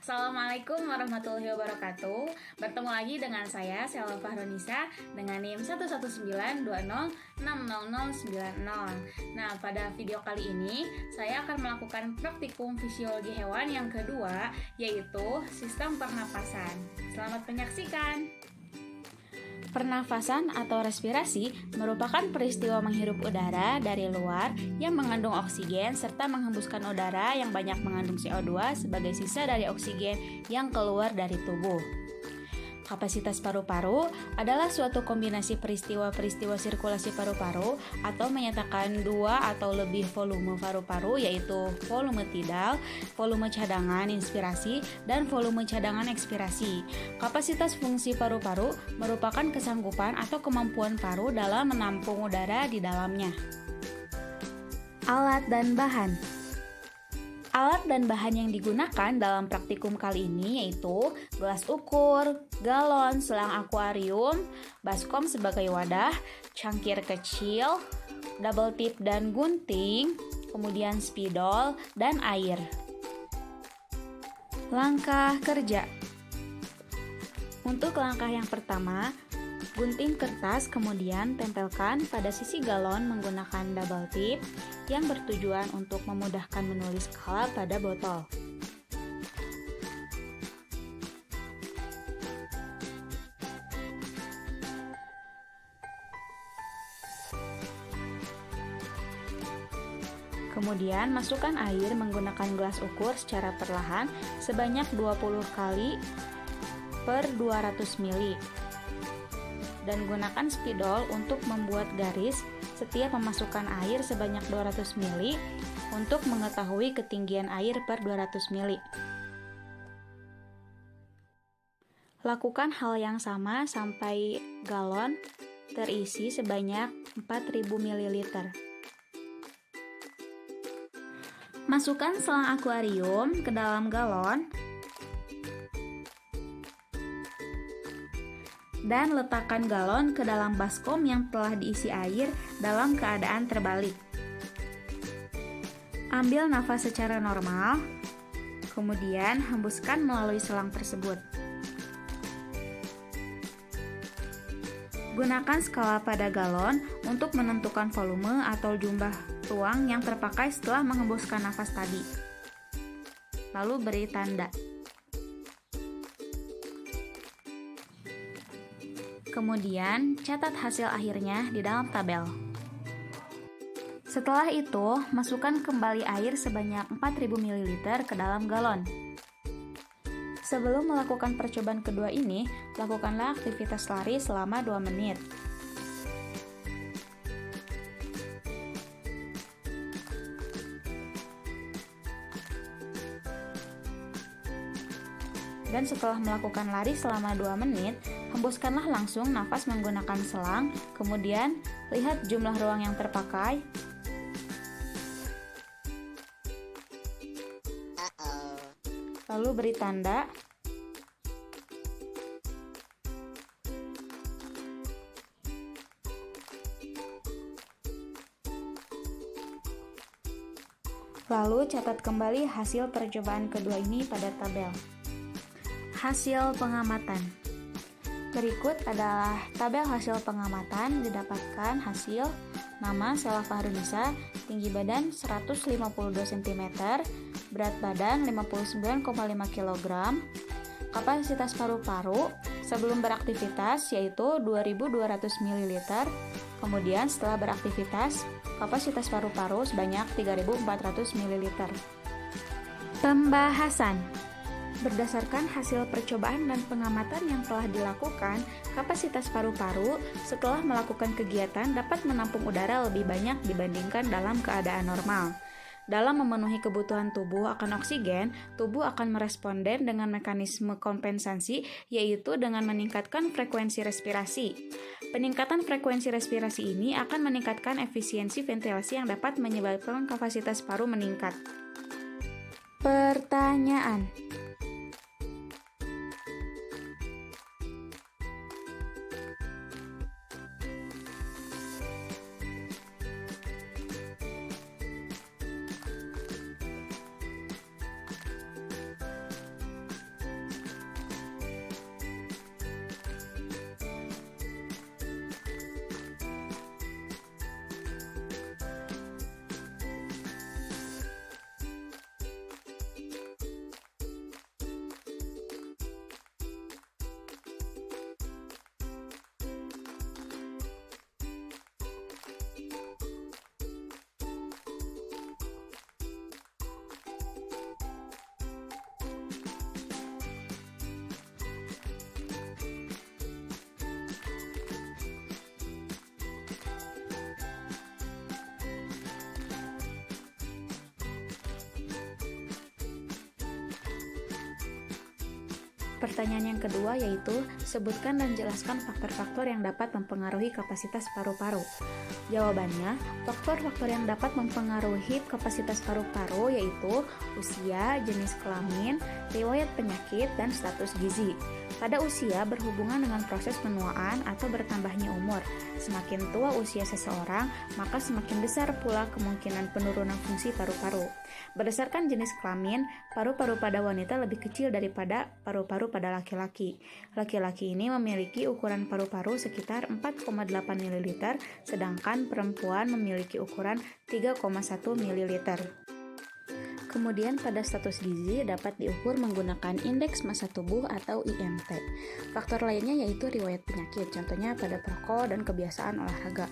Assalamualaikum warahmatullahi wabarakatuh. Bertemu lagi dengan saya, Selva Fahronisa, dengan NIM 11920600090. Nah, pada video kali ini, saya akan melakukan praktikum fisiologi hewan yang kedua, yaitu sistem pernapasan. Selamat menyaksikan. Pernafasan atau respirasi merupakan peristiwa menghirup udara dari luar yang mengandung oksigen serta menghembuskan udara yang banyak mengandung CO2 sebagai sisa dari oksigen yang keluar dari tubuh. Kapasitas paru-paru adalah suatu kombinasi peristiwa-peristiwa sirkulasi paru-paru atau menyatakan dua atau lebih volume paru-paru, yaitu volume tidal, volume cadangan inspirasi, dan volume cadangan ekspirasi. Kapasitas fungsi paru-paru merupakan kesanggupan atau kemampuan paru dalam menampung udara di dalamnya. Alat dan bahan. Alat dan bahan yang digunakan dalam praktikum kali ini yaitu gelas ukur, galon, selang akuarium, baskom sebagai wadah, cangkir kecil, double tip dan gunting, kemudian spidol, dan air. Langkah kerja. Untuk langkah yang pertama, gunting kertas kemudian tempelkan pada sisi galon menggunakan double tip yang bertujuan untuk memudahkan menulis skala pada botol. Kemudian masukkan air menggunakan gelas ukur secara perlahan sebanyak 20 kali per 200 ml. Dan gunakan spidol untuk membuat garis setiap memasukkan air sebanyak 200 ml untuk mengetahui ketinggian air per 200 ml. Lakukan hal yang sama sampai galon terisi sebanyak 4000 ml. Masukkan selang akuarium ke dalam galon dan letakkan galon ke dalam baskom yang telah diisi air dalam keadaan terbalik. Ambil nafas secara normal, kemudian hembuskan melalui selang tersebut. Gunakan skala pada galon untuk menentukan volume atau jumlah tuang yang terpakai setelah menghembuskan nafas tadi. Lalu beri tanda. Kemudian, catat hasil akhirnya di dalam tabel. Setelah itu, masukkan kembali air sebanyak 4000 ml ke dalam galon. Sebelum melakukan percobaan kedua ini, lakukanlah aktivitas lari selama 2 menit. Dan setelah melakukan lari selama 2 menit, hembuskanlah langsung nafas menggunakan selang, kemudian lihat jumlah ruang yang terpakai. Lalu beri tanda. Lalu catat kembali hasil percobaan kedua ini pada tabel. Hasil pengamatan. Berikut adalah tabel hasil pengamatan. Didapatkan hasil nama Selva Fahronisa, tinggi badan 152 cm, berat badan 59,5 kg, kapasitas paru-paru sebelum beraktivitas yaitu 2200 ml, kemudian setelah beraktivitas kapasitas paru-paru sebanyak 3400 ml. Pembahasan. Berdasarkan hasil percobaan dan pengamatan yang telah dilakukan, kapasitas paru-paru setelah melakukan kegiatan dapat menampung udara lebih banyak dibandingkan dalam keadaan normal. Dalam memenuhi kebutuhan tubuh akan oksigen, tubuh akan meresponden dengan mekanisme kompensasi, yaitu dengan meningkatkan frekuensi respirasi. Peningkatan frekuensi respirasi ini akan meningkatkan efisiensi ventilasi yang dapat menyebabkan kapasitas paru meningkat. Pertanyaan. Pertanyaan yang kedua yaitu, sebutkan dan jelaskan faktor-faktor yang dapat mempengaruhi kapasitas paru-paru. Jawabannya, faktor-faktor yang dapat mempengaruhi kapasitas paru-paru yaitu usia, jenis kelamin, riwayat penyakit, dan status gizi. Pada usia berhubungan dengan proses penuaan atau bertambahnya umur. Semakin tua usia seseorang, maka semakin besar pula kemungkinan penurunan fungsi paru-paru. Berdasarkan jenis kelamin, paru-paru pada wanita lebih kecil daripada paru-paru pada laki-laki. Laki-laki ini memiliki ukuran paru-paru sekitar 4,8 ml, sedangkan perempuan memiliki ukuran 3,1 ml. Kemudian pada status gizi dapat diukur menggunakan indeks massa tubuh atau IMT. Faktor lainnya yaitu riwayat penyakit, contohnya pada perokok dan kebiasaan olahraga.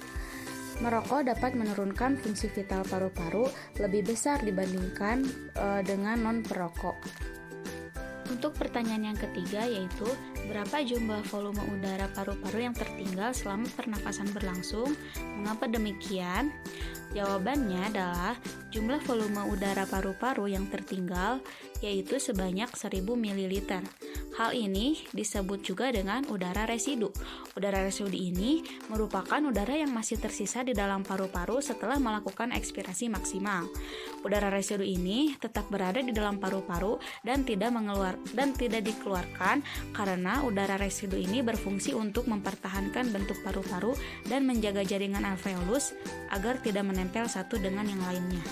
Merokok dapat menurunkan fungsi vital paru-paru lebih besar dibandingkan dengan non-perokok. Untuk pertanyaan yang ketiga yaitu, berapa jumlah volume udara paru-paru yang tertinggal selama pernafasan berlangsung? Mengapa demikian? Jawabannya adalah jumlah volume udara paru-paru yang tertinggal yaitu sebanyak 1000 ml. Hal ini disebut juga dengan udara residu. Udara residu ini merupakan udara yang masih tersisa di dalam paru-paru setelah melakukan ekspirasi maksimal. Udara residu ini tetap berada di dalam paru-paru dan tidak dikeluarkan karena udara residu ini berfungsi untuk mempertahankan bentuk paru-paru dan menjaga jaringan alveolus agar tidak menempel satu dengan yang lainnya.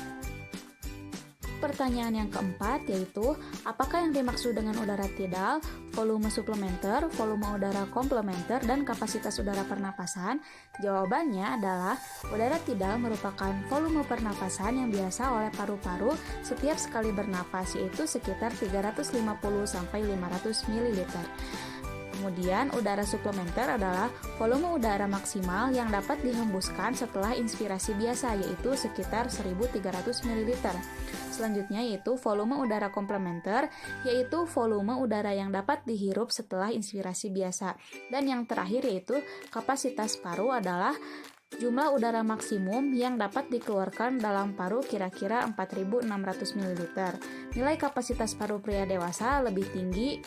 Pertanyaan yang keempat yaitu, apakah yang dimaksud dengan udara tidal, volume suplementer, volume udara komplementer, dan kapasitas udara pernapasan? Jawabannya adalah, udara tidal merupakan volume pernapasan yang biasa oleh paru-paru setiap sekali bernapas, yaitu sekitar 350-500 ml. Kemudian, udara suplementer adalah volume udara maksimal yang dapat dihembuskan setelah inspirasi biasa, yaitu sekitar 1.300 ml. Selanjutnya yaitu volume udara komplementer, yaitu volume udara yang dapat dihirup setelah inspirasi biasa. Dan yang terakhir yaitu kapasitas paru adalah jumlah udara maksimum yang dapat dikeluarkan dalam paru kira-kira 4.600 ml. Nilai kapasitas paru pria dewasa lebih tinggi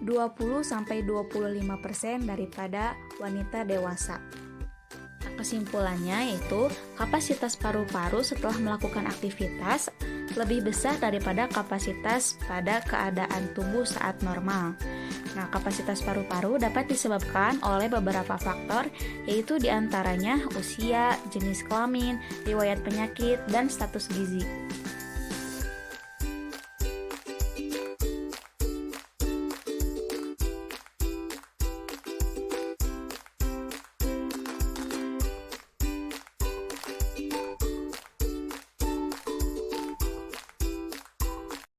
20-25% daripada wanita dewasa. Kesimpulannya yaitu kapasitas paru-paru setelah melakukan aktivitas lebih besar daripada kapasitas pada keadaan tubuh saat normal. Nah, kapasitas paru-paru dapat disebabkan oleh beberapa faktor, yaitu diantaranya usia, jenis kelamin, riwayat penyakit, dan status gizi.